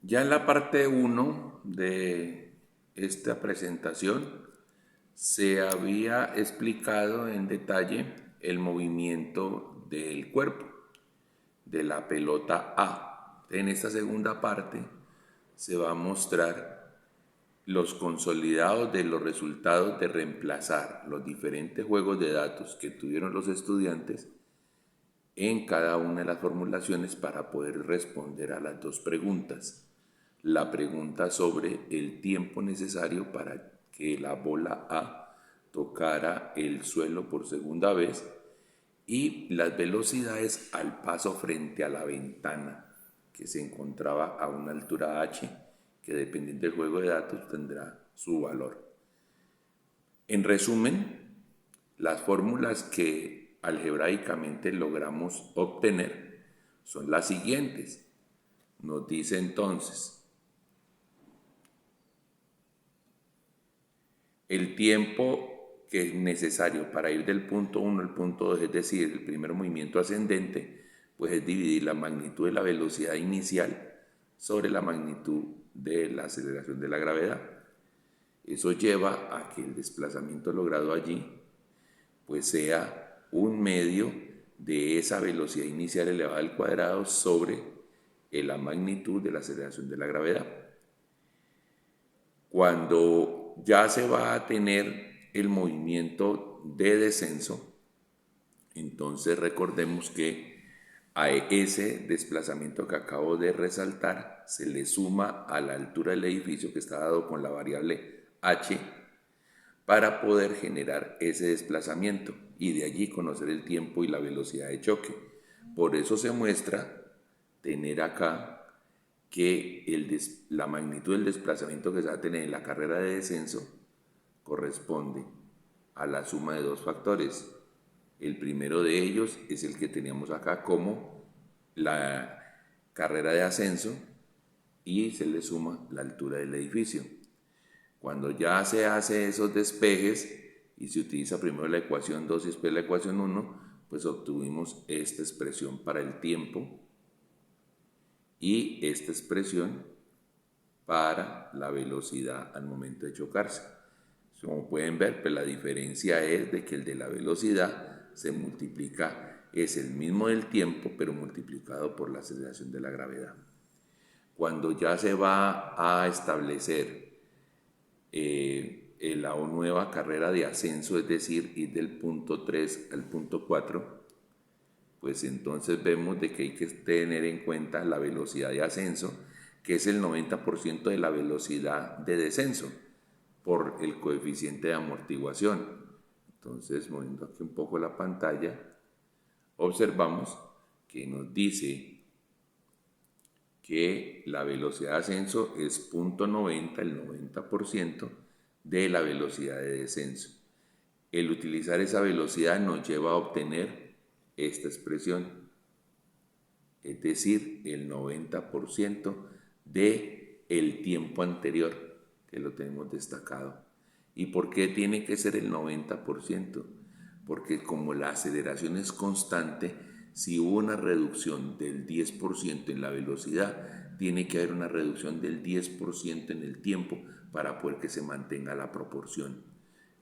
Ya en la parte uno de esta presentación se había explicado en detalle el movimiento del cuerpo de la pelota A. En esta segunda parte se va a mostrar los consolidados de los resultados de reemplazar los diferentes juegos de datos que tuvieron los estudiantes en cada una de las formulaciones para poder responder a las dos preguntas. La pregunta sobre el tiempo necesario para que la bola A tocara el suelo por segunda vez y las velocidades al paso frente a la ventana que se encontraba a una altura h que dependiendo del juego de datos tendrá su valor. En resumen, las fórmulas que algebraicamente logramos obtener son las siguientes. Nos dice entonces el tiempo que es necesario para ir del punto 1 al punto 2, es decir, el primer movimiento ascendente, pues es dividir la magnitud de la velocidad inicial sobre la magnitud de la aceleración de la gravedad. Eso lleva a que el desplazamiento logrado allí pues sea un medio de esa velocidad inicial elevada al cuadrado sobre la magnitud de la aceleración de la gravedad. Cuando ya se va a tener el movimiento de descenso, entonces recordemos que a ese desplazamiento que acabo de resaltar se le suma a la altura del edificio que está dado con la variable h para poder generar ese desplazamiento y de allí conocer el tiempo y la velocidad de choque. Por eso se muestra tener acá que la magnitud del desplazamiento que se va a tener en la carrera de descenso corresponde a la suma de dos factores. El primero de ellos es el que teníamos acá como la carrera de ascenso y se le suma la altura del edificio. Cuando ya se hace esos despejes y se utiliza primero la ecuación 2 y después la ecuación 1, pues obtuvimos esta expresión para el tiempo y esta expresión para la velocidad al momento de chocarse. Como pueden ver, pues la diferencia es de que el de la velocidad se multiplica, es el mismo del tiempo, pero multiplicado por la aceleración de la gravedad. Cuando ya se va a establecer la nueva carrera de ascenso, es decir, ir del punto 3 al punto 4, pues entonces vemos de que hay que tener en cuenta la velocidad de ascenso, que es el 90% de la velocidad de descenso por el coeficiente de amortiguación. Entonces, moviendo aquí un poco la pantalla, observamos que nos dice que la velocidad de ascenso es 0.90, el 90% de la velocidad de descenso. El utilizar esa velocidad nos lleva a obtener esta expresión, es decir, el 90% del tiempo anterior, que lo tenemos destacado. ¿Y por qué tiene que ser el 90%? Porque como la aceleración es constante, si hubo una reducción del 10% en la velocidad, tiene que haber una reducción del 10% en el tiempo para poder que se mantenga la proporción.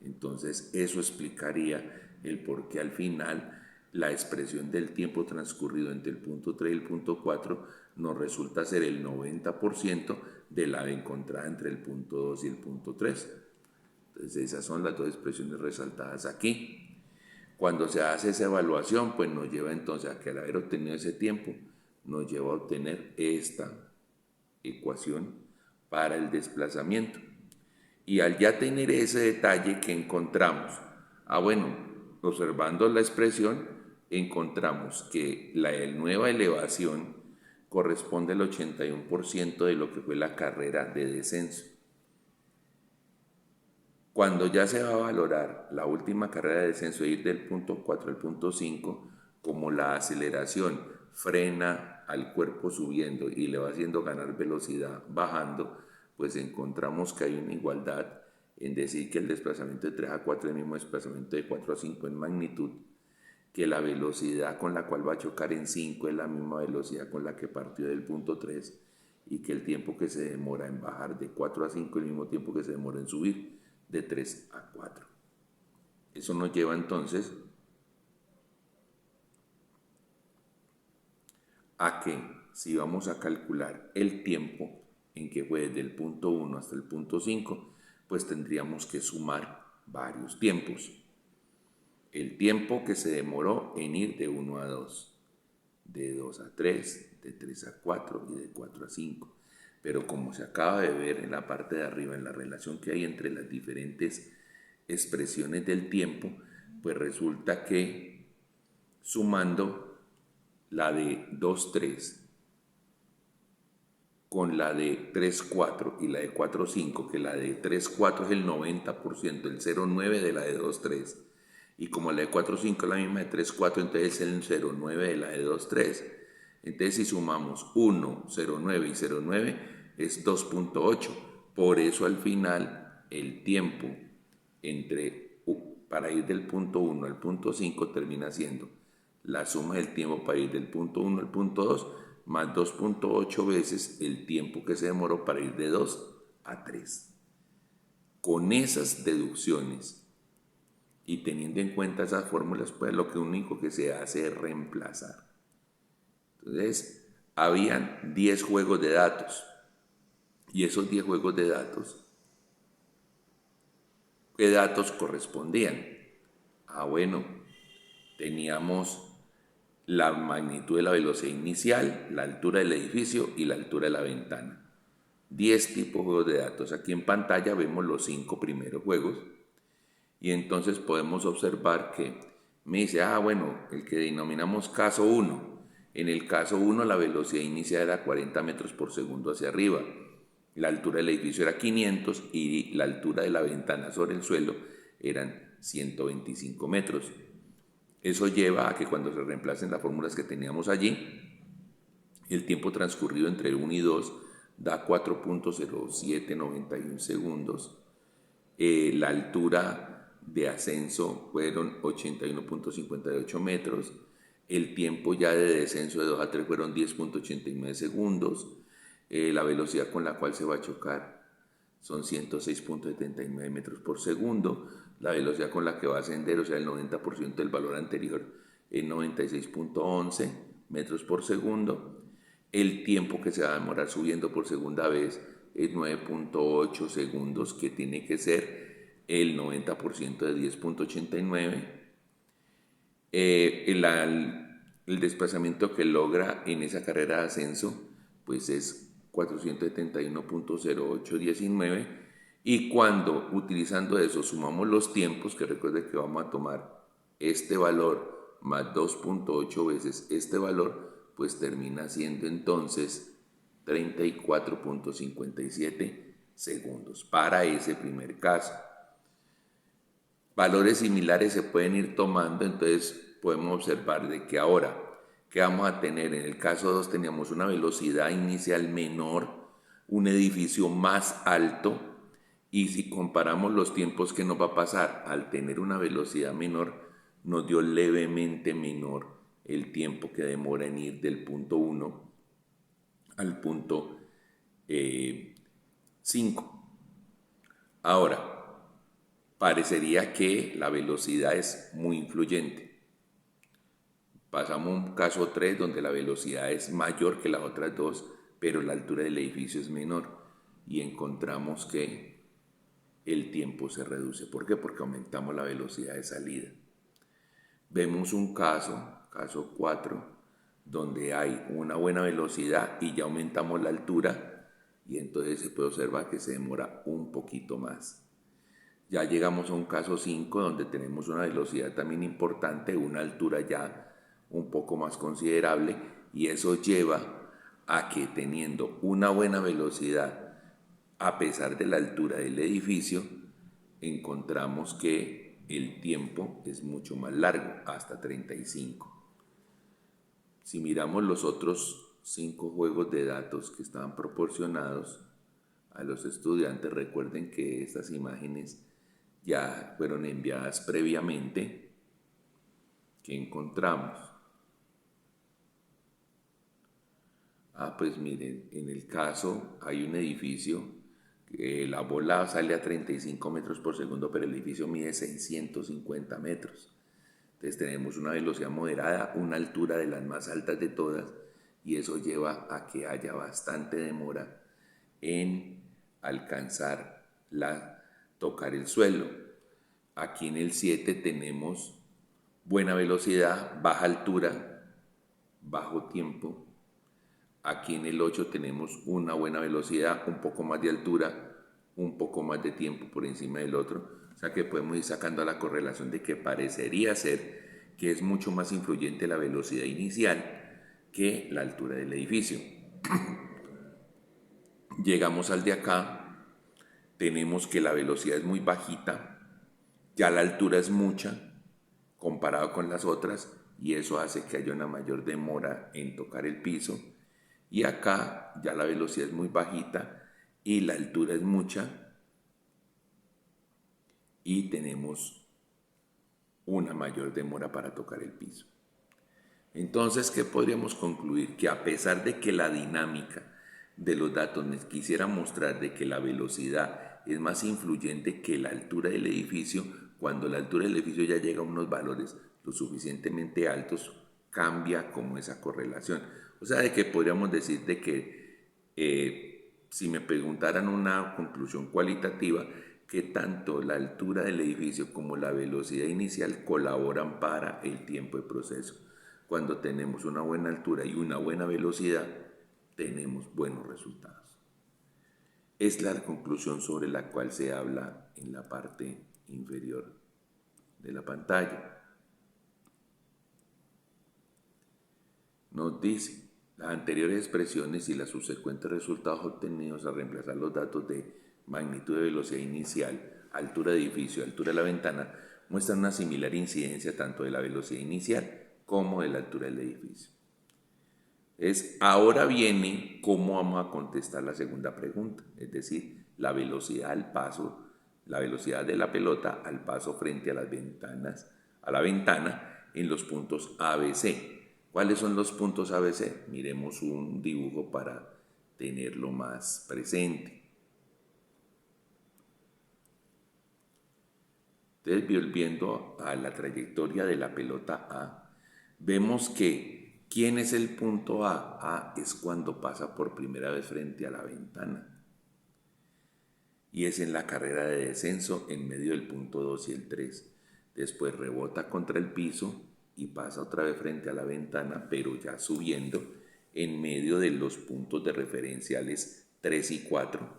Entonces eso explicaría el por qué al final la expresión del tiempo transcurrido entre el punto 3 y el punto 4 nos resulta ser el 90% de la encontrada entre el punto 2 y el punto 3. Entonces esas son las dos expresiones resaltadas aquí. Cuando se hace esa evaluación, pues nos lleva entonces a que al haber obtenido ese tiempo, nos lleva a obtener esta ecuación para el desplazamiento. Y al ya tener ese detalle que encontramos, observando la expresión, encontramos que la nueva elevación corresponde al 81% de lo que fue la carrera de descenso. Cuando ya se va a valorar la última carrera de descenso, ir del punto 4 al punto 5, como la aceleración frena al cuerpo subiendo y le va haciendo ganar velocidad bajando, pues encontramos que hay una igualdad en decir que el desplazamiento de 3 a 4 es el mismo desplazamiento de 4 a 5 en magnitud, que la velocidad con la cual va a chocar en 5 es la misma velocidad con la que partió del punto 3 y que el tiempo que se demora en bajar de 4 a 5 es el mismo tiempo que se demora en subir de 3 a 4. Eso nos lleva entonces a que si vamos a calcular el tiempo en que fue desde el punto 1 hasta el punto 5, pues tendríamos que sumar varios tiempos. El tiempo que se demoró en ir de 1 a 2, de 2 a 3, de 3 a 4 y de 4 a 5. Pero como se acaba de ver en la parte de arriba, en la relación que hay entre las diferentes expresiones del tiempo, pues resulta que sumando la de 2, 3 con la de 3, 4 y la de 4, 5, que la de 3, 4 es el 90%, el 0,9 de la de 2, 3. Y como la de 4, 5 es la misma de 3, 4, entonces es el 0,9 de la de 2, 3. Entonces si sumamos 1, 0,9 y 0,9 es 2,8. Por eso al final el tiempo para ir del punto 1 al punto 5 termina siendo la suma del tiempo para ir del punto 1 al punto 2 más 2,8 veces el tiempo que se demoró para ir de 2 a 3. Con esas deducciones y teniendo en cuenta esas fórmulas, pues lo único que se hace es reemplazar. Entonces, habían 10 juegos de datos. Y esos 10 juegos de datos, ¿qué datos correspondían? Bueno, teníamos la magnitud de la velocidad inicial, la altura del edificio y la altura de la ventana. 10 tipos de juegos de datos. Aquí en pantalla vemos los 5 primeros juegos y entonces podemos observar que me dice, bueno, el que denominamos caso 1. En el caso 1 la velocidad inicial era 40 metros por segundo hacia arriba. La altura del edificio era 500 y la altura de la ventana sobre el suelo eran 125 metros. Eso lleva a que cuando se reemplacen las fórmulas que teníamos allí, el tiempo transcurrido entre 1 y 2 da 4,0791 segundos. La altura de ascenso fueron 81,58 metros. El tiempo ya de descenso de 2 a 3 fueron 10,89 segundos. La velocidad con la cual se va a chocar son 106,79 metros por segundo. La velocidad con la que va a ascender, o sea, el 90% del valor anterior, es 96,11 metros por segundo. El tiempo que se va a demorar subiendo por segunda vez es 9,8 segundos, que tiene que ser el 90% de 10,89. El desplazamiento que logra en esa carrera de ascenso pues es 471,0819, y cuando utilizando eso sumamos los tiempos, que recuerde que vamos a tomar este valor más 2,8 veces este valor, pues termina siendo entonces 34,57 segundos para ese primer caso. Valores similares se pueden ir tomando, entonces podemos observar de que ahora, ¿qué vamos a tener? En el caso 2 teníamos una velocidad inicial menor, un edificio más alto, y si comparamos los tiempos que nos va a pasar al tener una velocidad menor, nos dio levemente menor el tiempo que demora en ir del punto 1 al punto 5. Ahora, parecería que la velocidad es muy influyente. Pasamos a un caso 3 donde la velocidad es mayor que las otras dos, pero la altura del edificio es menor, y encontramos que el tiempo se reduce. ¿Por qué? Porque aumentamos la velocidad de salida. Vemos un caso 4, donde hay una buena velocidad y ya aumentamos la altura, y entonces se puede observar que se demora un poquito más. Ya llegamos a un caso 5 donde tenemos una velocidad también importante, una altura ya un poco más considerable, y eso lleva a que teniendo una buena velocidad a pesar de la altura del edificio, encontramos que el tiempo es mucho más largo, hasta 35. Si miramos los otros 5 juegos de datos que estaban proporcionados a los estudiantes, recuerden que estas imágenes ya fueron enviadas previamente, que encontramos. Pues miren, en el caso hay un edificio, la bola sale a 35 metros por segundo, pero el edificio mide 650 metros. Entonces tenemos una velocidad moderada, una altura de las más altas de todas, y eso lleva a que haya bastante demora en alcanzar tocar el suelo. Aquí en el 7 tenemos buena velocidad, baja altura, bajo tiempo. Aquí en el 8 tenemos una buena velocidad, un poco más de altura, un poco más de tiempo por encima del otro. O sea que podemos ir sacando la correlación de que parecería ser que es mucho más influyente la velocidad inicial que la altura del edificio. Llegamos al de acá, tenemos que la velocidad es muy bajita, ya la altura es mucha comparado con las otras y eso hace que haya una mayor demora en tocar el piso. Y acá ya la velocidad es muy bajita y la altura es mucha y tenemos una mayor demora para tocar el piso. Entonces, ¿qué podríamos concluir? Que a pesar de que la dinámica de los datos nos quisiera mostrar de que la velocidad es más influyente que la altura del edificio, cuando la altura del edificio ya llega a unos valores lo suficientemente altos, cambia como esa correlación. O sea, de que podríamos decir de que si me preguntaran una conclusión cualitativa, que tanto la altura del edificio como la velocidad inicial colaboran para el tiempo de proceso. Cuando tenemos una buena altura y una buena velocidad, tenemos buenos resultados. Es la conclusión sobre la cual se habla en la parte inferior de la pantalla. Nos dice, las anteriores expresiones y los subsecuentes resultados obtenidos al reemplazar los datos de magnitud de velocidad inicial, altura de edificio, altura de la ventana, muestran una similar incidencia tanto de la velocidad inicial como de la altura del edificio. Ahora viene cómo vamos a contestar la segunda pregunta, es decir, la velocidad al paso, la velocidad de la pelota al paso frente a las ventanas, a la ventana en los puntos ABC. ¿Cuáles son los puntos ABC? Miremos un dibujo para tenerlo más presente. Entonces, volviendo a la trayectoria de la pelota A, vemos que ¿quién es el punto A? A es cuando pasa por primera vez frente a la ventana. Y es en la carrera de descenso en medio del punto 2 y el 3. Después rebota contra el piso y pasa otra vez frente a la ventana, pero ya subiendo en medio de los puntos de referenciales 3 y 4.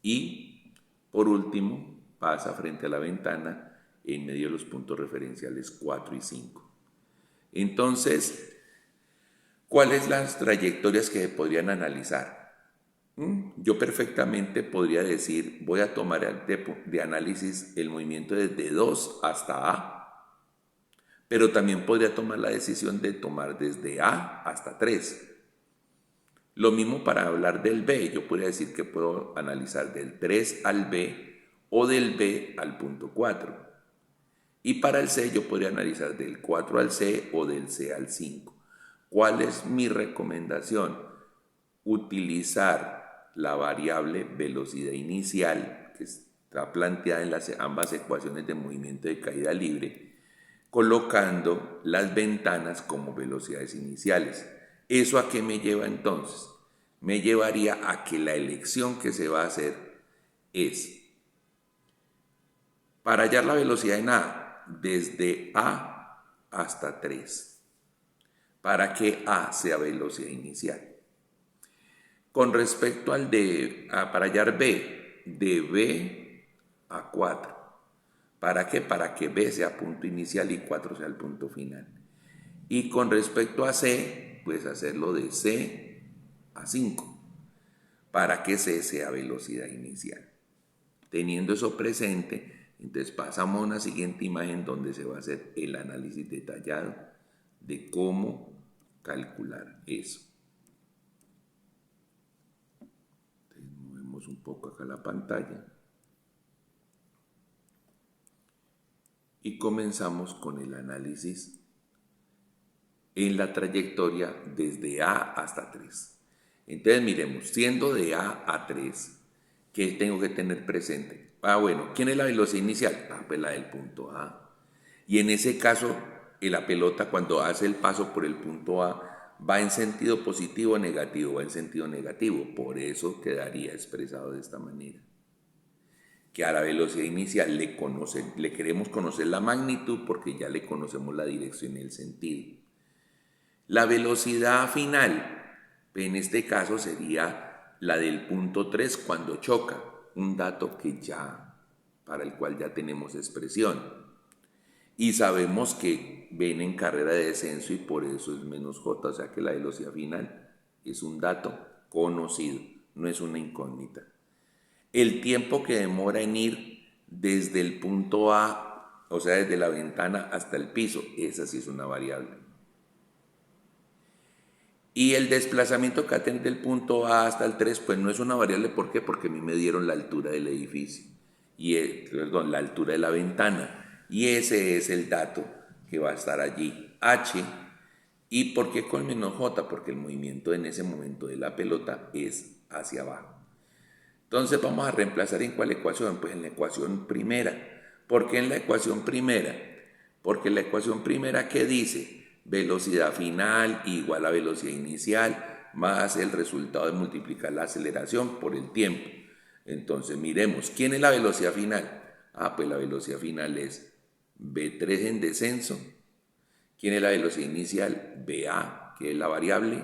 Y por último pasa frente a la ventana en medio de los puntos referenciales 4 y 5. Entonces, ¿cuáles las trayectorias que se podrían analizar? Yo perfectamente podría decir, voy a tomar de análisis el movimiento desde 2 hasta A, pero también podría tomar la decisión de tomar desde A hasta 3. Lo mismo para hablar del B, yo podría decir que puedo analizar del 3 al B o del B al punto 4. Y para el C yo podría analizar del 4 al C o del C al 5. ¿Cuál es mi recomendación? Utilizar la variable velocidad inicial, que está planteada en ambas ecuaciones de movimiento de caída libre, colocando las ventanas como velocidades iniciales. ¿Eso a qué me lleva entonces? Me llevaría a que la elección que se va a hacer es, para hallar la velocidad en A, desde A hasta 3, para que A sea velocidad inicial. Con respecto al para hallar B, de B a 4. ¿Para qué? Para que B sea punto inicial y 4 sea el punto final. Y con respecto a C, pues hacerlo de C a 5, para que C sea velocidad inicial. Teniendo eso presente, entonces pasamos a una siguiente imagen donde se va a hacer el análisis detallado de cómo calcular eso. Entonces movemos un poco acá la pantalla y comenzamos con el análisis en la trayectoria desde A hasta 3. Entonces miremos, siendo de A a 3, ¿qué tengo que tener presente? Bueno, ¿quién es la velocidad inicial? Pues la del punto A. Y en ese caso, la pelota cuando hace el paso por el punto A va en sentido positivo o negativo, va en sentido negativo. Por eso quedaría expresado de esta manera. Que a la velocidad inicial le queremos conocer la magnitud porque ya le conocemos la dirección y el sentido. La velocidad final, en este caso sería la del punto 3 cuando choca, un dato para el cual ya tenemos expresión. Y sabemos que ven en carrera de descenso y por eso es menos j, o sea que la velocidad final es un dato conocido, no es una incógnita. El tiempo que demora en ir desde el punto A, o sea, desde la ventana hasta el piso, esa sí es una variable. Y el desplazamiento que va a tener del punto A hasta el 3, pues no es una variable. ¿Por qué? Porque a mí me dieron la altura del edificio, la altura de la ventana. Y ese es el dato que va a estar allí, h. ¿Y por qué con menos j? Porque el movimiento en ese momento de la pelota es hacia abajo. Entonces vamos a reemplazar en cuál ecuación, pues en la ecuación primera. ¿Por qué en la ecuación primera? Porque la ecuación primera, ¿qué dice? Velocidad final igual a velocidad inicial más el resultado de multiplicar la aceleración por el tiempo. Entonces miremos, ¿quién es la velocidad final? Pues la velocidad final es v3 en descenso. ¿Quién es la velocidad inicial? va, que es la variable.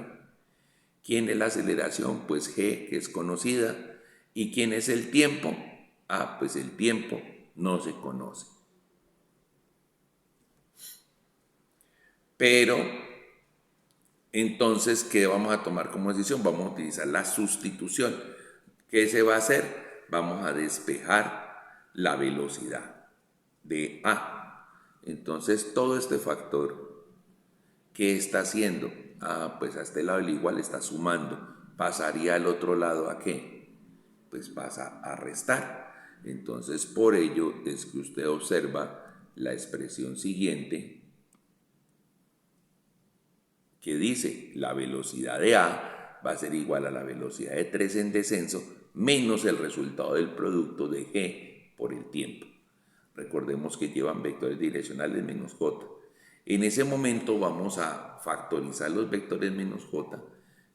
¿Quién es la aceleración? Pues g, que es conocida. ¿Y quién es el tiempo? Pues el tiempo no se conoce. Pero, entonces, ¿qué vamos a tomar como decisión? Vamos a utilizar la sustitución. ¿Qué se va a hacer? Vamos a despejar la velocidad de A. Entonces, todo este factor, ¿qué está haciendo? Pues a este lado el igual está sumando. ¿Pasaría al otro lado a qué? Pues pasa a restar. Entonces, por ello es que usted observa la expresión siguiente que dice la velocidad de A va a ser igual a la velocidad de 3 en descenso menos el resultado del producto de G por el tiempo. Recordemos que llevan vectores direccionales menos J. En ese momento vamos a factorizar los vectores menos J,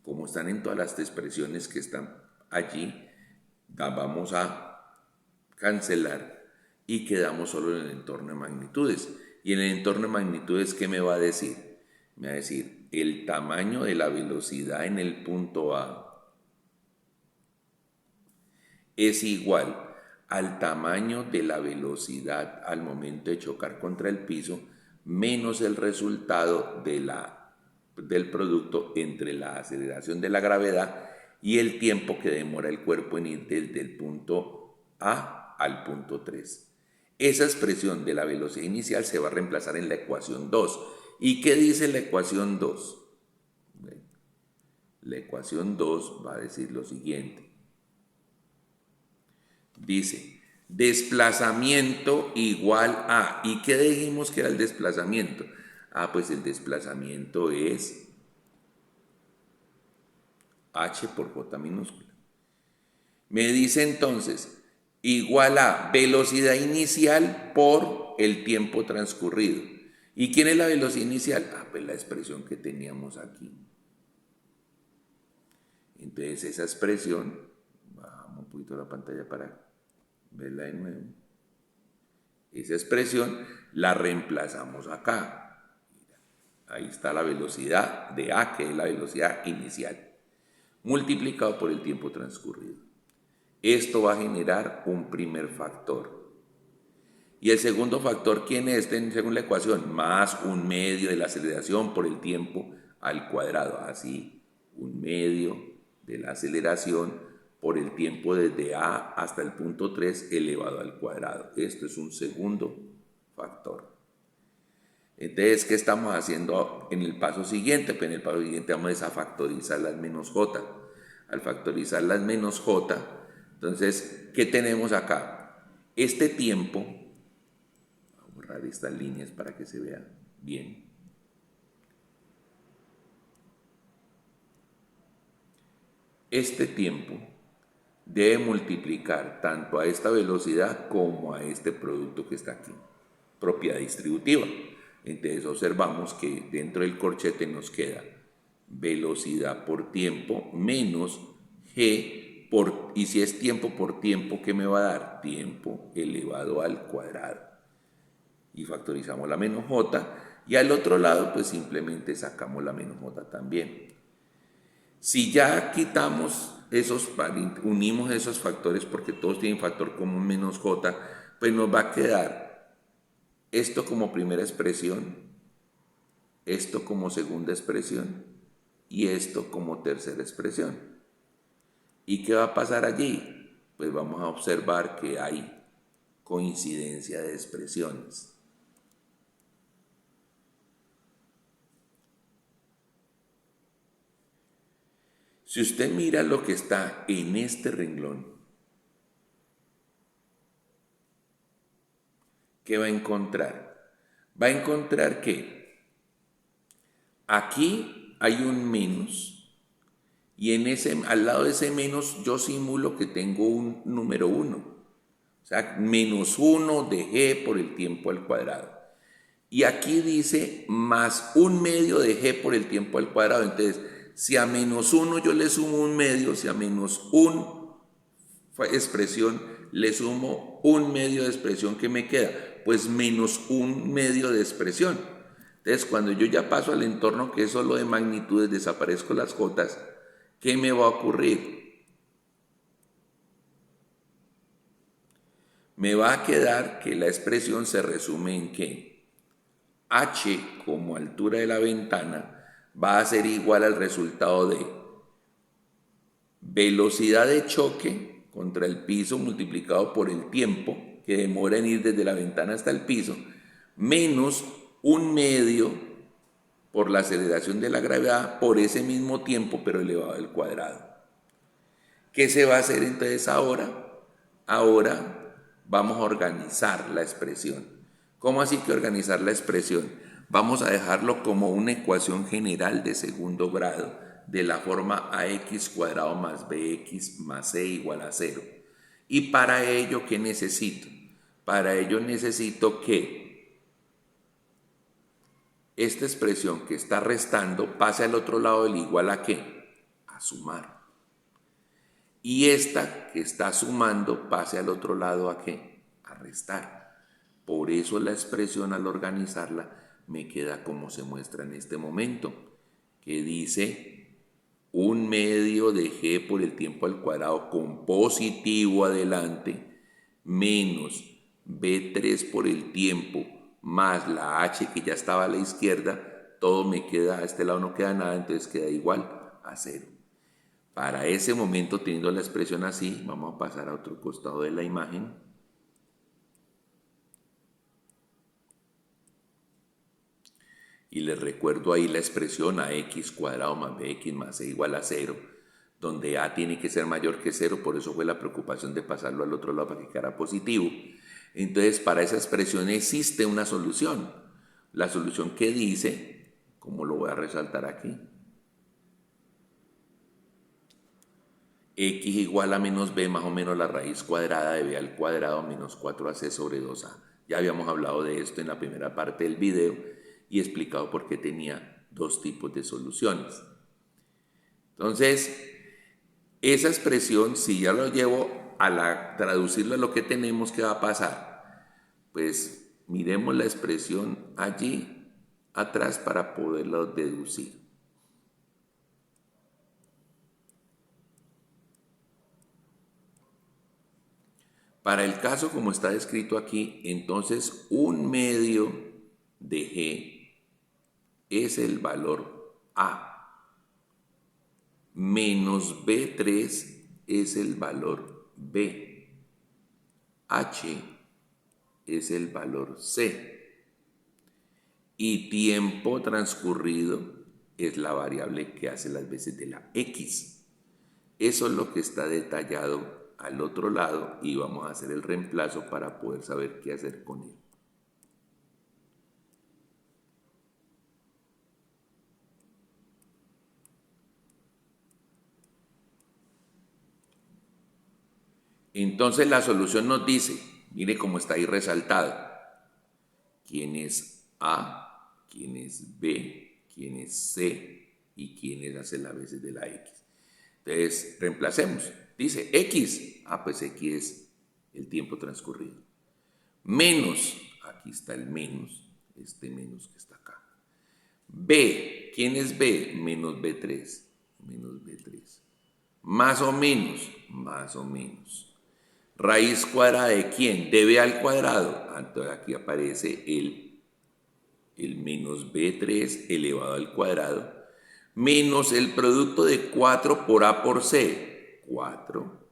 como están en todas las expresiones que están allí, vamos a cancelar y quedamos solo en el entorno de magnitudes. Y en el entorno de magnitudes, ¿qué me va a decir? Me va a decir el tamaño de la velocidad en el punto A es igual al tamaño de la velocidad al momento de chocar contra el piso menos el resultado del producto entre la aceleración de la gravedad y el tiempo que demora el cuerpo en ir desde el punto A al punto 3. Esa expresión de la velocidad inicial se va a reemplazar en la ecuación 2. ¿Y qué dice la ecuación 2? La ecuación 2 va a decir lo siguiente. Dice, desplazamiento igual a... ¿Y qué dijimos que era el desplazamiento? Pues el desplazamiento es h por j minúscula. Me dice entonces, igual a velocidad inicial por el tiempo transcurrido. ¿Y quién es la velocidad inicial? Pues la expresión que teníamos aquí. Entonces esa expresión, bajamos un poquito la pantalla para verla de nuevo. Esa expresión la reemplazamos acá. Ahí está la velocidad de A, que es la velocidad inicial, multiplicado por el tiempo transcurrido. Esto va a generar un primer factor. Y el segundo factor, ¿quién es? Según la ecuación, más un medio de la aceleración por el tiempo al cuadrado. Así, un medio de la aceleración por el tiempo desde A hasta el punto 3 elevado al cuadrado. Esto es un segundo factor. Entonces, ¿qué estamos haciendo en el paso siguiente? Pues en el paso siguiente vamos a factorizar las menos j. Al factorizar las menos j, entonces, ¿qué tenemos acá? Este tiempo, voy a borrar estas líneas para que se vea bien. este tiempo debe multiplicar tanto a esta velocidad como a este producto que está aquí, propiedad distributiva. Entonces observamos que dentro del corchete nos queda velocidad por tiempo menos g por, y si es tiempo por tiempo, ¿qué me va a dar? Tiempo elevado al cuadrado. Y factorizamos la menos j, y al otro lado pues simplemente sacamos la menos j también. Si ya quitamos unimos esos factores porque todos tienen factor común menos j, pues nos va a quedar esto como primera expresión, esto como segunda expresión y esto como tercera expresión. ¿Y qué va a pasar allí? Pues vamos a observar que hay coincidencia de expresiones. Si usted mira lo que está en este renglón, ¿qué va a encontrar? Va a encontrar que aquí hay un menos y al lado de ese menos yo simulo que tengo un número 1. O sea, menos 1 de g por el tiempo al cuadrado. Y aquí dice más un medio de g por el tiempo al cuadrado. Entonces, si a menos 1 yo le sumo un medio, si a menos 1 expresión le sumo un medio de expresión, ¿qué me queda? Pues menos un medio de expresión. Entonces, cuando yo ya paso al entorno que es solo de magnitudes, desaparezco las jotas, ¿qué me va a ocurrir? Me va a quedar que la expresión se resume en que h como altura de la ventana va a ser igual al resultado de velocidad de choque contra el piso multiplicado por el tiempo que demora en ir desde la ventana hasta el piso, menos un medio por la aceleración de la gravedad por ese mismo tiempo pero elevado al cuadrado. ¿Qué se va a hacer entonces ahora? Ahora vamos a organizar la expresión. ¿Cómo así que organizar la expresión? Vamos a dejarlo como una ecuación general de segundo grado de la forma ax cuadrado más bx más c igual a 0. Y para ello, ¿qué necesito? Para ello necesito que esta expresión que está restando pase al otro lado del igual a ¿qué? A sumar. Y esta que está sumando pase al otro lado a ¿qué? A restar. Por eso la expresión al organizarla me queda como se muestra en este momento, que dice un medio de g por el tiempo al cuadrado con positivo adelante menos b3 por el tiempo más la h que ya estaba a la izquierda, todo me queda, a este lado no queda nada, entonces queda igual a 0. Para ese momento, teniendo la expresión así, vamos a pasar a otro costado de la imagen. Y les recuerdo ahí la expresión ax cuadrado más bx más c igual a 0, donde a tiene que ser mayor que 0, por eso fue la preocupación de pasarlo al otro lado para que quedara positivo. Entonces, para esa expresión existe una solución. La solución que dice, como lo voy a resaltar aquí, x igual a menos b más o menos la raíz cuadrada de b al cuadrado menos 4ac sobre 2a. Ya habíamos hablado de esto en la primera parte del video y explicado por qué tenía dos tipos de soluciones. Entonces, esa expresión, si ya lo llevo a traducirlo a lo que tenemos, ¿qué va a pasar? Pues miremos la expresión allí atrás para poderlo deducir. Para el caso como está descrito aquí, entonces un medio de g es el valor a, menos b3 es el valor b, h es el valor c y tiempo transcurrido es la variable que hace las veces de la x. Eso es lo que está detallado al otro lado y vamos a hacer el reemplazo para poder saber qué hacer con él. Entonces la solución nos dice, mire cómo está ahí resaltado, quién es A, quién es B, quién es C y quién hace las veces de la X. Entonces reemplacemos, dice X, pues X es el tiempo transcurrido. Menos, aquí está el menos, este menos que está acá. B, ¿quién es B? Menos B3, menos B3. Más o menos, más o menos. Raíz cuadrada de quién? De B al cuadrado. Entonces aquí aparece el menos B3 elevado al cuadrado, menos el producto de 4 por A por C. 4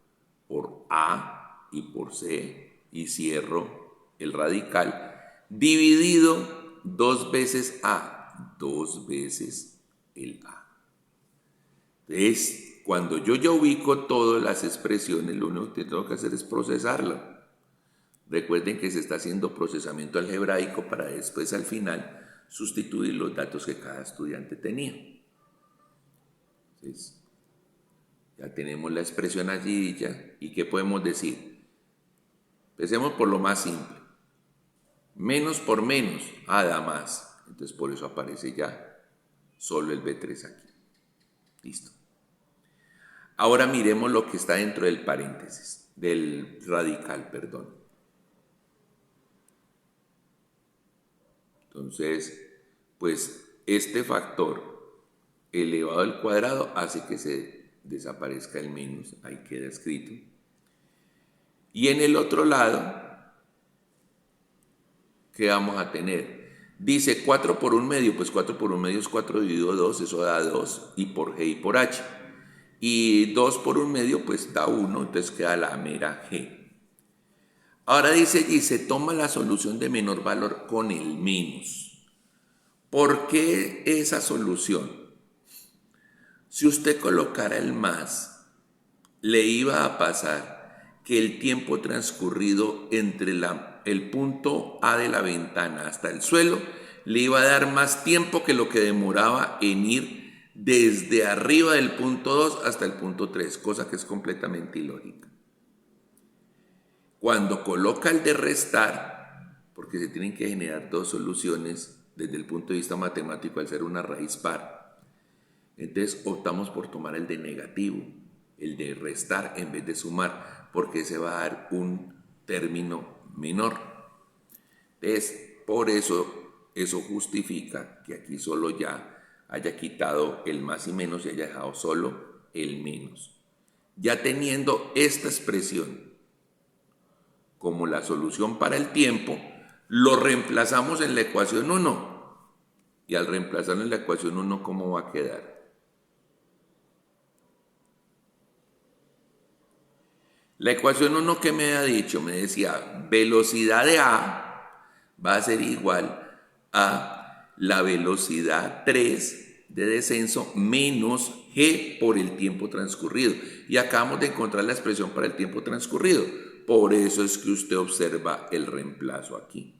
por A y por C, y cierro el radical, dividido 2 veces A, 2 veces el A. Entonces, cuando yo ya ubico todas las expresiones, lo único que tengo que hacer es procesarlo. Recuerden que se está haciendo procesamiento algebraico para después al final sustituir los datos que cada estudiante tenía. Entonces, ya tenemos la expresión allí ya. ¿Y qué podemos decir? Empecemos por lo más simple. Menos por menos, da más. Entonces por eso aparece ya solo el B3 aquí. Listo. Ahora miremos lo que está dentro del paréntesis, del radical, perdón. Entonces, pues este factor elevado al cuadrado hace que se desaparezca el menos, ahí queda escrito. Y en el otro lado, ¿qué vamos a tener? Dice 4 por 1 medio, pues 4 por 1 medio es 4 dividido 2, eso da 2, y por G y por H. Y 2 por 1 medio, pues da 1, entonces queda la mera G. Ahora dice allí, se toma la solución de menor valor con el menos. ¿Por qué esa solución? Si usted colocara el más, le iba a pasar que el tiempo transcurrido entre el punto A de la ventana hasta el suelo le iba a dar más tiempo que lo que demoraba en ir desde arriba del punto 2 hasta el punto 3, cosa que es completamente ilógica. Cuando coloca el de restar, porque se tienen que generar dos soluciones desde el punto de vista matemático al ser una raíz par, entonces optamos por tomar el de negativo, el de restar en vez de sumar, porque se va a dar un término menor. Entonces, por eso justifica que aquí solo ya haya quitado el más y menos y haya dejado solo el menos. Ya teniendo esta expresión como la solución para el tiempo, lo reemplazamos en la ecuación 1. Y al reemplazarlo en la ecuación 1, ¿cómo va a quedar? La ecuación 1, ¿qué me ha dicho? Me decía, velocidad de A va a ser igual a la velocidad 3 de descenso menos G por el tiempo transcurrido. Y acabamos de encontrar la expresión para el tiempo transcurrido. Por eso es que usted observa el reemplazo aquí.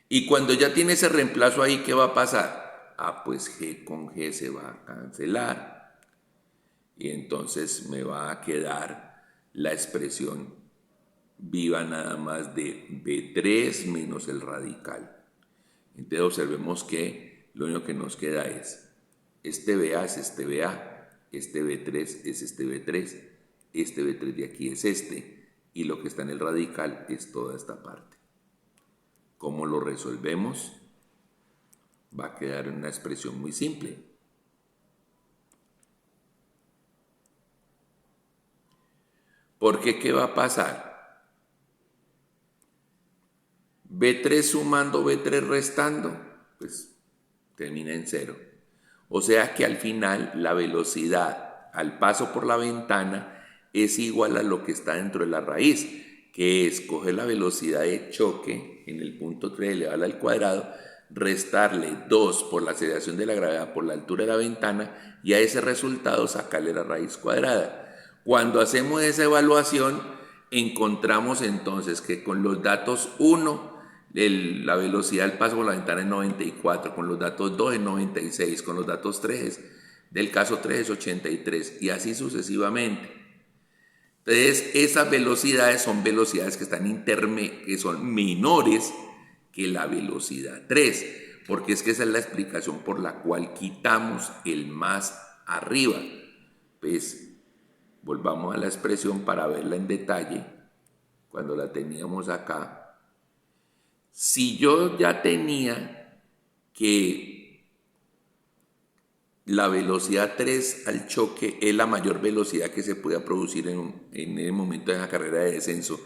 Y cuando ya tiene ese reemplazo ahí, ¿qué va a pasar? Pues G con G se va a cancelar. Y entonces me va a quedar la expresión viva nada más de B3 menos el radical. Entonces observemos que lo único que nos queda es este BA es este BA. Este B3 es este B3, este B3 de aquí es este, y lo que está en el radical es toda esta parte. ¿Cómo lo resolvemos? Va a quedar una expresión muy simple. Porque ¿qué va a pasar? B3 sumando, B3 restando, pues termina en 0. O sea que al final la velocidad al paso por la ventana es igual a lo que está dentro de la raíz, que es coger la velocidad de choque en el punto 3 elevado al cuadrado, restarle 2 por la aceleración de la gravedad por la altura de la ventana y a ese resultado sacarle la raíz cuadrada. Cuando hacemos esa evaluación encontramos entonces que con los datos 1 la velocidad al paso por la ventana es 94, con los datos 2 es 96, con los datos 3 es del caso 3 es 83 y así sucesivamente. Entonces, esas velocidades son velocidades que que son menores que la velocidad 3, porque es que esa es la explicación por la cual quitamos el más arriba. Pues volvamos a la expresión para verla en detalle, cuando la teníamos acá. Si yo ya tenía que la velocidad 3 al choque es la mayor velocidad que se pueda producir en el momento de la carrera de descenso.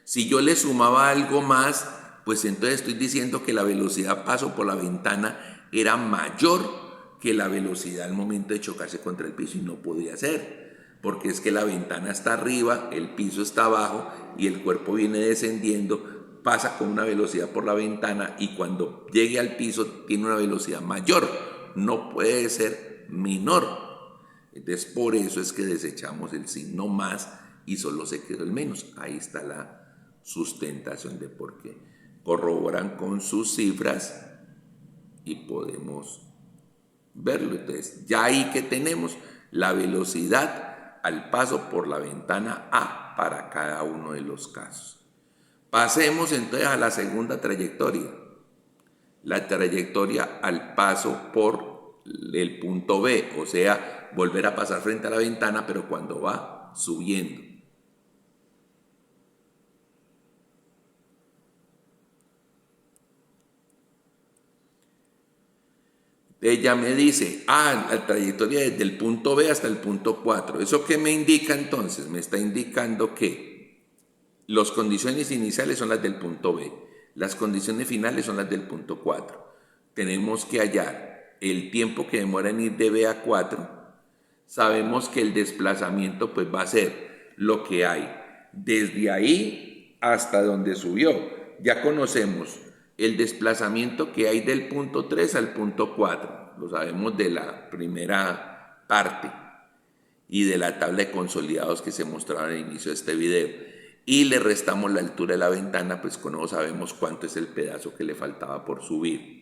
Si yo le sumaba algo más, pues entonces estoy diciendo que la velocidad paso por la ventana era mayor que la velocidad al momento de chocarse contra el piso, y no podía ser, porque es que la ventana está arriba, el piso está abajo y el cuerpo viene descendiendo, pasa con una velocidad por la ventana y cuando llegue al piso tiene una velocidad mayor, no puede ser menor. Entonces por eso es que desechamos el signo más y solo se quedó el menos. Ahí está la sustentación de por qué. Corroboran con sus cifras y podemos verlo. Entonces ya ahí que tenemos la velocidad al paso por la ventana A para cada uno de los casos. Pasemos entonces a la segunda trayectoria. La trayectoria al paso por el punto B, o sea, volver a pasar frente a la ventana, pero cuando va subiendo. Ella me dice, la trayectoria desde el punto B hasta el punto 4. ¿Eso qué me indica entonces? Me está indicando que las condiciones iniciales son las del punto B, las condiciones finales son las del punto 4. Tenemos que hallar el tiempo que demora en ir de B a 4. Sabemos que el desplazamiento pues va a ser lo que hay desde ahí hasta donde subió. Ya conocemos el desplazamiento que hay del punto 3 al punto 4. Lo sabemos de la primera parte y de la tabla de consolidados que se mostraba al inicio de este video. Y le restamos la altura de la ventana, pues con eso sabemos cuánto es el pedazo que le faltaba por subir.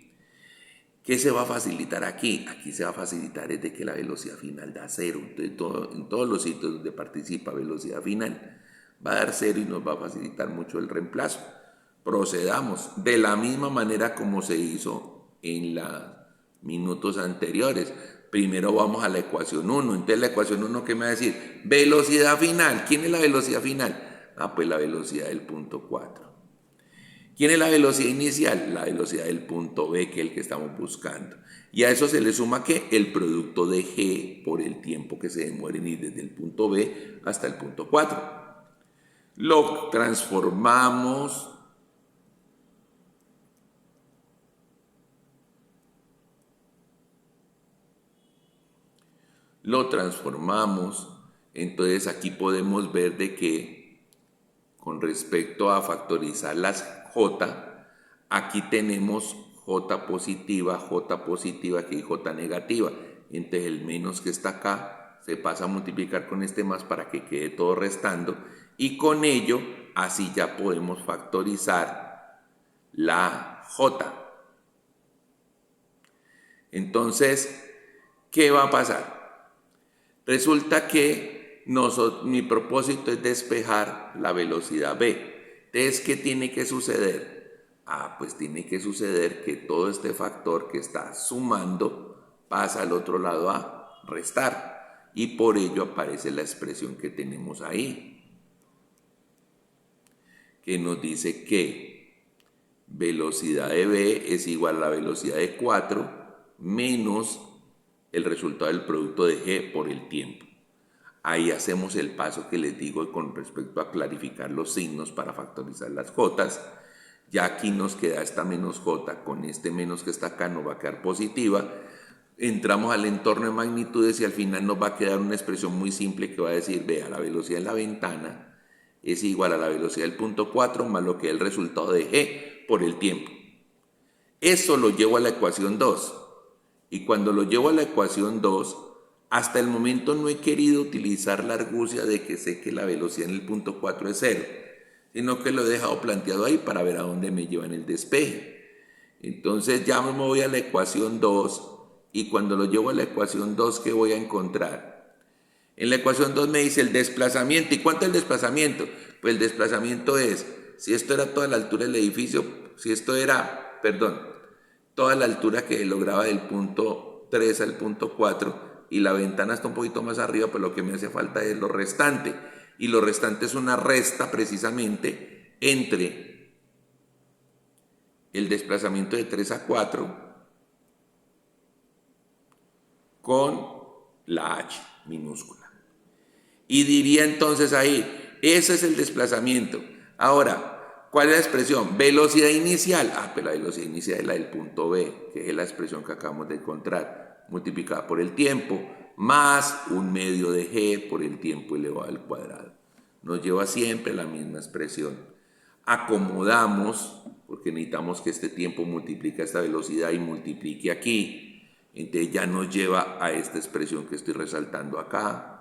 ¿Qué se va a facilitar aquí? Aquí se va a facilitar es de que la velocidad final da 0. Entonces, en todos los sitios donde participa velocidad final va a dar 0 y nos va a facilitar mucho el reemplazo. Procedamos de la misma manera como se hizo en los minutos anteriores. Primero vamos a la ecuación 1. Entonces la ecuación 1, ¿qué me va a decir? Velocidad final. ¿Quién es la velocidad final? Pues la velocidad del punto 4. ¿Quién es la velocidad inicial? La velocidad del punto B, que es el que estamos buscando. Y a eso se le suma ¿qué? El producto de G por el tiempo que se demora en ir desde el punto B hasta el punto 4. Lo transformamos entonces aquí podemos ver de que con respecto a factorizar las J, aquí tenemos J positiva aquí y J negativa. Entonces el menos que está acá se pasa a multiplicar con este más para que quede todo restando y con ello así ya podemos factorizar la J. Entonces, ¿qué va a pasar? Resulta que mi propósito es despejar la velocidad B. Entonces, ¿qué tiene que suceder? Pues tiene que suceder que todo este factor que está sumando pasa al otro lado a restar. Y por ello aparece la expresión que tenemos ahí, que nos dice que velocidad de B es igual a la velocidad de 4 menos el resultado del producto de G por el tiempo. Ahí hacemos el paso que les digo con respecto a clarificar los signos para factorizar las J. Ya aquí nos queda esta menos J, con este menos que está acá nos va a quedar positiva. Entramos al entorno de magnitudes y al final nos va a quedar una expresión muy simple que va a decir, vea, la velocidad de la ventana es igual a la velocidad del punto 4 más lo que es el resultado de G por el tiempo. Eso lo llevo a la ecuación 2. Y cuando lo llevo a la ecuación 2, hasta el momento no he querido utilizar la argucia de que sé que la velocidad en el punto 4 es 0, sino que lo he dejado planteado ahí para ver a dónde me lleva en el despeje. Entonces ya me voy a la ecuación 2 y cuando lo llevo a la ecuación 2, ¿qué voy a encontrar? En la ecuación 2 me dice el desplazamiento. ¿Y cuánto es el desplazamiento? Pues el desplazamiento es, si esto era toda la altura del edificio, si esto era, perdón, toda la altura que lograba del punto 3 al punto 4 y la ventana está un poquito más arriba, pues lo que me hace falta es lo restante. Y lo restante es una resta precisamente entre el desplazamiento de 3 a 4 con la h minúscula. Y diría entonces ahí, ese es el desplazamiento. Ahora, ¿cuál es la expresión? Velocidad inicial. Pues la velocidad inicial es la del punto B, que es la expresión que acabamos de encontrar, multiplicada por el tiempo, más un medio de g por el tiempo elevado al cuadrado. Nos lleva siempre a la misma expresión. Acomodamos, porque necesitamos que este tiempo multiplique esta velocidad y multiplique aquí. Entonces ya nos lleva a esta expresión que estoy resaltando acá.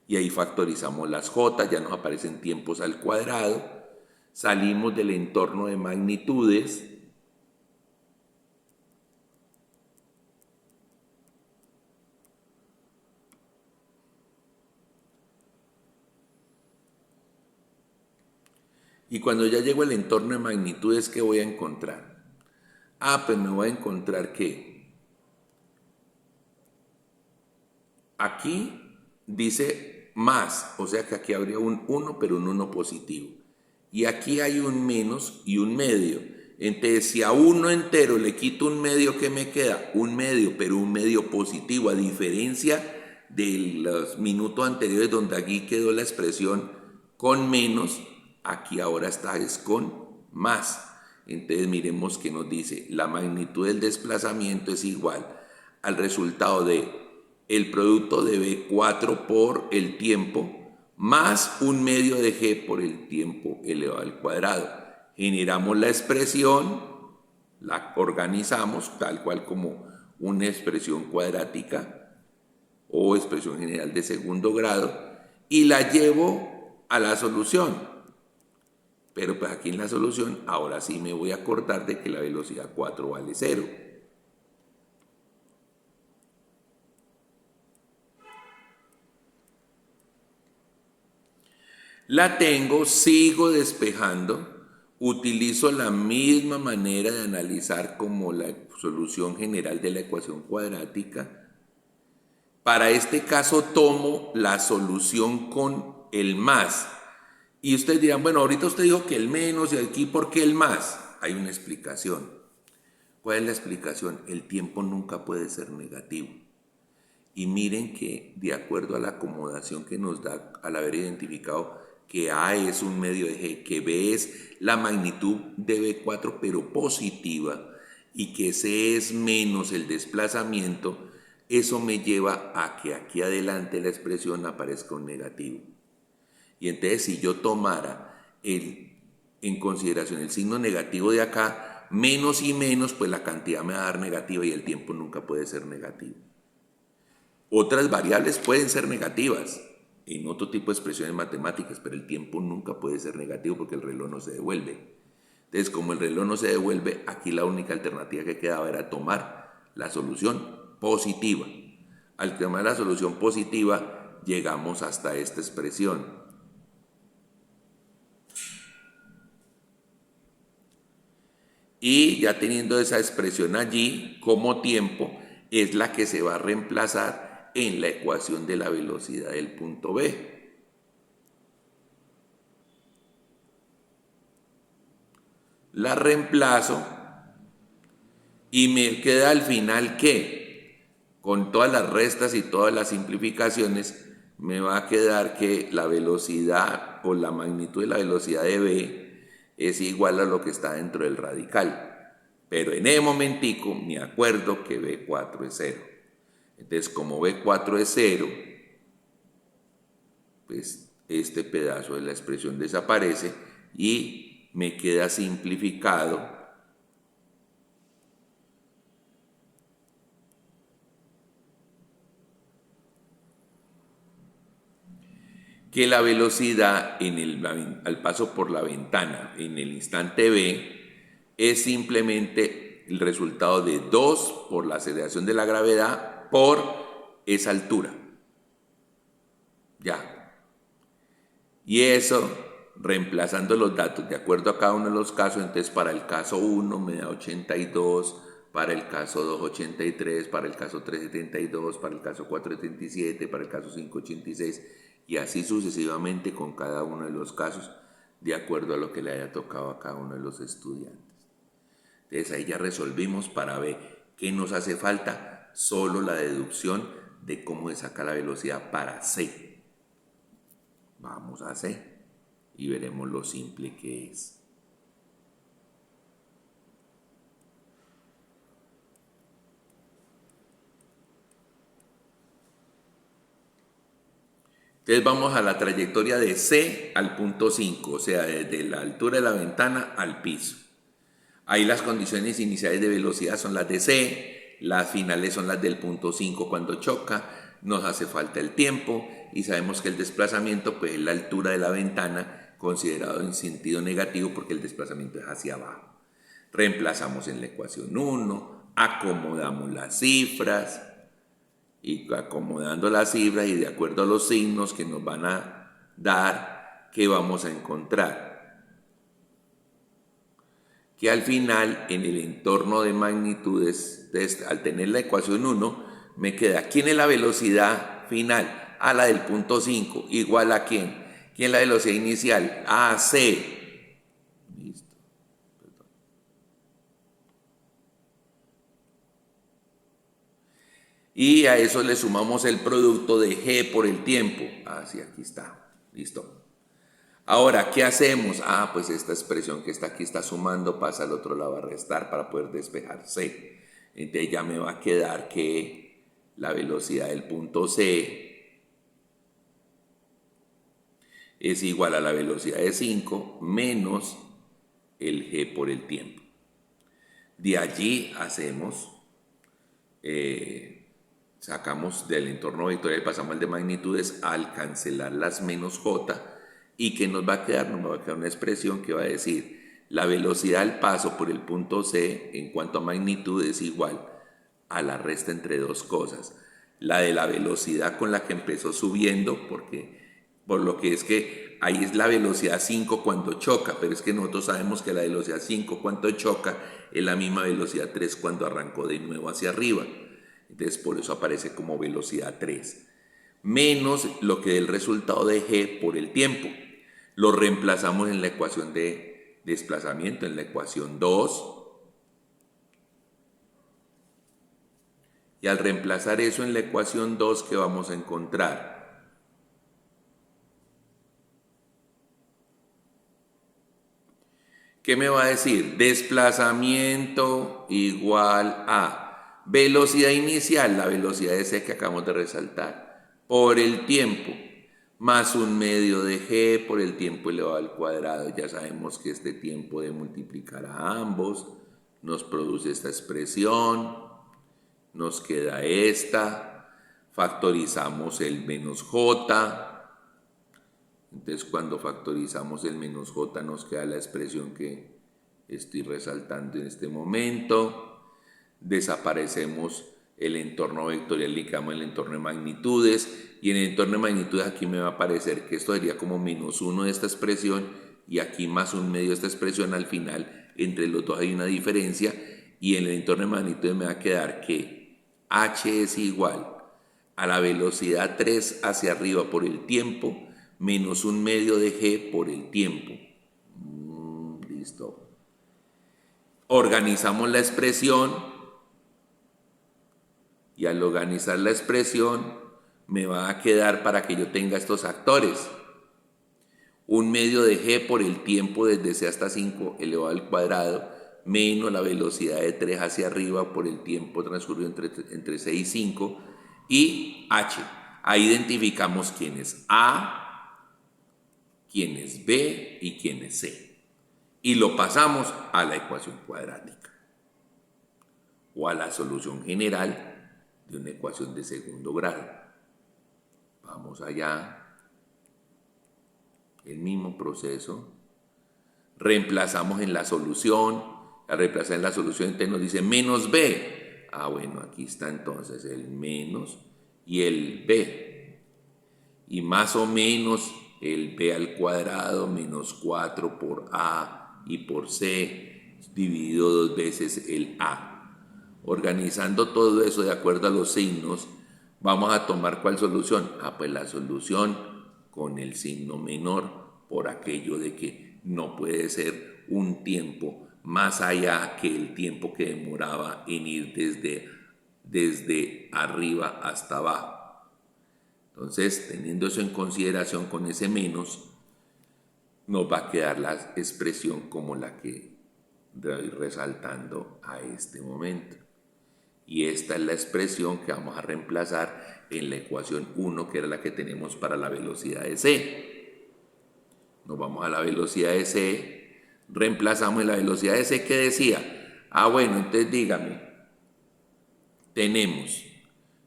Y ahí factorizamos las j, ya nos aparecen tiempos al cuadrado. Salimos del entorno de magnitudes. Y cuando ya llego al entorno de magnitudes, ¿qué voy a encontrar? Pues me voy a encontrar que aquí dice más, o sea que aquí habría un 1, pero un 1 positivo. Y aquí hay un menos y un medio. Entonces, si a 1 entero le quito un medio, ¿qué me queda? Un medio, pero un medio positivo, a diferencia de los minutos anteriores donde aquí quedó la expresión con menos, aquí ahora está es con más. Entonces miremos que nos dice, la magnitud del desplazamiento es igual al resultado de el producto de B4 por el tiempo más un medio de G por el tiempo elevado al cuadrado. Generamos la expresión, la organizamos tal cual como una expresión cuadrática o expresión general de segundo grado y la llevo a la solución. Pero pues aquí en la solución, ahora sí me voy a acordar de que la velocidad 4 vale 0. La tengo, sigo despejando, utilizo la misma manera de analizar como la solución general de la ecuación cuadrática. Para este caso tomo la solución con el más. Y ustedes dirán, bueno, ahorita usted dijo que el menos y aquí, ¿por qué el más? Hay una explicación. ¿Cuál es la explicación? El tiempo nunca puede ser negativo. Y miren que de acuerdo a la acomodación que nos da al haber identificado que A es un medio de G, que B es la magnitud de B4 pero positiva y que C es menos el desplazamiento, eso me lleva a que aquí adelante la expresión aparezca un negativo. Y entonces si yo tomara en consideración el signo negativo de acá, menos y menos, pues la cantidad me va a dar negativa y el tiempo nunca puede ser negativo. Otras variables pueden ser negativas en otro tipo de expresiones matemáticas, pero el tiempo nunca puede ser negativo porque el reloj no se devuelve. Entonces, como el reloj no se devuelve, aquí la única alternativa que quedaba era tomar la solución positiva. Al tomar la solución positiva, llegamos hasta esta expresión. Y ya teniendo esa expresión allí como tiempo, es la que se va a reemplazar en la ecuación de la velocidad del punto B. La reemplazo y me queda al final que, con todas las restas y todas las simplificaciones, me va a quedar que la velocidad o la magnitud de la velocidad de B es igual a lo que está dentro del radical. Pero en ese momentico me acuerdo que B4 es 0. Entonces, como B4 es 0, pues este pedazo de la expresión desaparece y me queda simplificado que la velocidad al paso por la ventana en el instante B es simplemente el resultado de 2 por la aceleración de la gravedad por esa altura. Ya. Y eso, reemplazando los datos de acuerdo a cada uno de los casos, entonces para el caso 1 me da 82, para el caso 2 83, para el caso 3 72, para el caso 4 77, para el caso 5 86, y así sucesivamente con cada uno de los casos, de acuerdo a lo que le haya tocado a cada uno de los estudiantes. Entonces ahí ya resolvimos para ver qué nos hace falta, solo la deducción de cómo se saca la velocidad para C. Vamos a C y veremos lo simple que es. Entonces vamos a la trayectoria de C al punto 5, o sea, desde la altura de la ventana al piso. Ahí las condiciones iniciales de velocidad son las de C, las finales son las del punto 5 cuando choca, nos hace falta el tiempo y sabemos que el desplazamiento pues es la altura de la ventana considerado en sentido negativo porque el desplazamiento es hacia abajo. Reemplazamos en la ecuación 1, acomodamos las cifras, y acomodando las cifras y de acuerdo a los signos que nos van a dar, ¿qué vamos a encontrar? Que al final, en el entorno de magnitudes, al tener la ecuación 1, me queda, ¿quién es la velocidad final? A la del punto 5, igual a ¿quién? ¿Quién es la velocidad inicial? A C. Listo. Y a eso le sumamos el producto de G por el tiempo. Así, aquí está. Listo. Ahora, ¿qué hacemos? Pues esta expresión que está aquí está sumando, pasa al otro lado a restar para poder despejar C. Entonces ya me va a quedar que la velocidad del punto C es igual a la velocidad de 5 menos el G por el tiempo. De allí hacemos... sacamos del entorno vectorial, pasamos al de magnitudes al cancelar las menos j, y ¿qué nos va a quedar? Nos va a quedar una expresión que va a decir la velocidad al paso por el punto C en cuanto a magnitud es igual a la resta entre dos cosas, la de la velocidad con la que empezó subiendo, por lo que es que ahí es la velocidad 5 cuando choca, pero es que nosotros sabemos que la velocidad 5 cuando choca es la misma velocidad 3 cuando arrancó de nuevo hacia arriba. Entonces por eso aparece como velocidad 3. Menos lo que dé el resultado de G por el tiempo. Lo reemplazamos en la ecuación de desplazamiento, en la ecuación 2. Y al reemplazar eso en la ecuación 2, ¿qué vamos a encontrar? ¿Qué me va a decir? Desplazamiento igual a velocidad inicial, la velocidad de C que acabamos de resaltar, por el tiempo, más un medio de G por el tiempo elevado al cuadrado. Ya sabemos que este tiempo de multiplicar a ambos nos produce esta expresión, nos queda esta, factorizamos el menos J. Entonces cuando factorizamos el menos j nos queda la expresión que estoy resaltando en este momento. Desaparecemos el entorno vectorial y quedamos en el entorno de magnitudes. Y en el entorno de magnitudes aquí me va a aparecer que esto sería como menos 1 de esta expresión y aquí más un medio de esta expresión. Al final entre los dos hay una diferencia y en el entorno de magnitudes me va a quedar que h es igual a la velocidad 3 hacia arriba por el tiempo menos un medio de G por el tiempo. Listo. Organizamos la expresión y al organizar la expresión me va a quedar para que yo tenga estos actores. Un medio de G por el tiempo desde C hasta 5 elevado al cuadrado menos la velocidad de 3 hacia arriba por el tiempo transcurrido entre C y 5 y H. Ahí identificamos quién es A, quién es B y quién es C. Y lo pasamos a la ecuación cuadrática o a la solución general de una ecuación de segundo grado. Vamos allá. El mismo proceso. Reemplazamos en la solución Al reemplazar en la solución, entonces nos dice menos b. Ah, bueno, aquí está entonces el menos y el b. Y más o menos el b al cuadrado menos 4 por a y por c dividido 2 veces el a. Organizando todo eso de acuerdo a los signos, vamos a tomar ¿cuál solución? Ah, pues la solución con el signo menor, por aquello de que no puede ser un tiempo más allá que el tiempo que demoraba en ir desde arriba hasta abajo. Entonces, teniendo eso en consideración con ese menos, nos va a quedar la expresión como la que estoy resaltando a este momento. Y esta es la expresión que vamos a reemplazar en la ecuación 1, que era la que tenemos para la velocidad de c. Nos vamos a la velocidad de c, reemplazamos en la velocidad de c que decía. Ah, bueno, entonces dígame, tenemos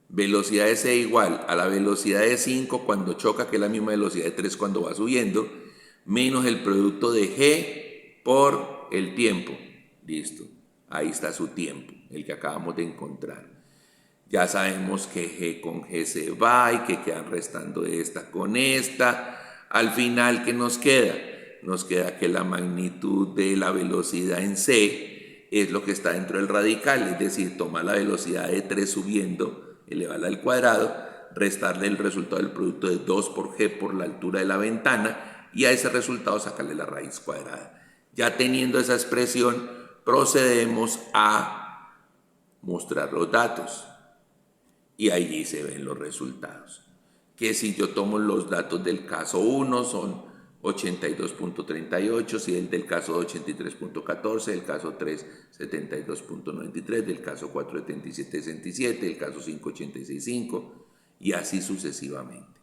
velocidad de c igual a la velocidad de 5 cuando choca, que es la misma velocidad de 3 cuando va subiendo, menos el producto de g por el tiempo. Listo, ahí está su tiempo, el que acabamos de encontrar. Ya sabemos que g con g se va y que quedan restando esta con esta. Al final, ¿qué nos queda? Nos queda que la magnitud de la velocidad en c es lo que está dentro del radical, es decir, tomar la velocidad de 3 subiendo, elevarla al cuadrado, restarle el resultado del producto de 2 por g por la altura de la ventana y a ese resultado sacarle la raíz cuadrada. Ya teniendo esa expresión, procedemos a mostrar los datos y allí se ven los resultados. Que si yo tomo los datos del caso 1 son 82.38, si el del caso 83.14, del caso 3 72.93, del caso 4 77.67, del caso 5 86.5 y así sucesivamente.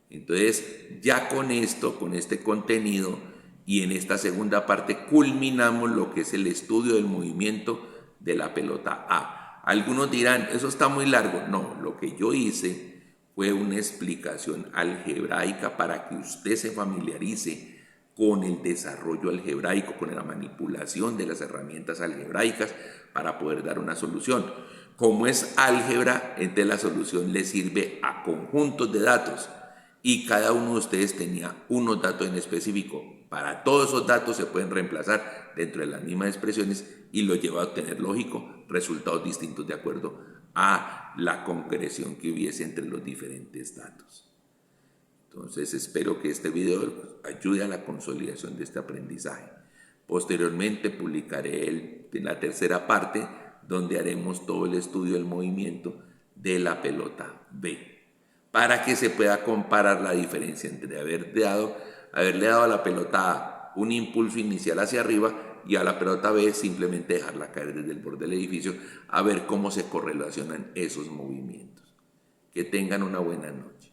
Entonces, ya con esto, con este contenido y en esta segunda parte culminamos lo que es el estudio del movimiento de la pelota A. Algunos dirán, eso está muy largo. No, lo que yo hice fue una explicación algebraica para que usted se familiarice con el desarrollo algebraico, con la manipulación de las herramientas algebraicas para poder dar una solución. Como es álgebra, entonces la solución le sirve a conjuntos de datos y cada uno de ustedes tenía unos datos en específico. Para todos esos datos se pueden reemplazar dentro de las mismas expresiones y lo lleva a obtener, lógico, resultados distintos de acuerdo a la concreción que hubiese entre los diferentes datos. Entonces espero que este video ayude a la consolidación de este aprendizaje. Posteriormente publicaré en la tercera parte donde haremos todo el estudio del movimiento de la pelota B, para que se pueda comparar la diferencia entre haberle dado a la pelota A un impulso inicial hacia arriba y a la pelota B simplemente dejarla caer desde el borde del edificio, a ver cómo se correlacionan esos movimientos. Que tengan una buena noche.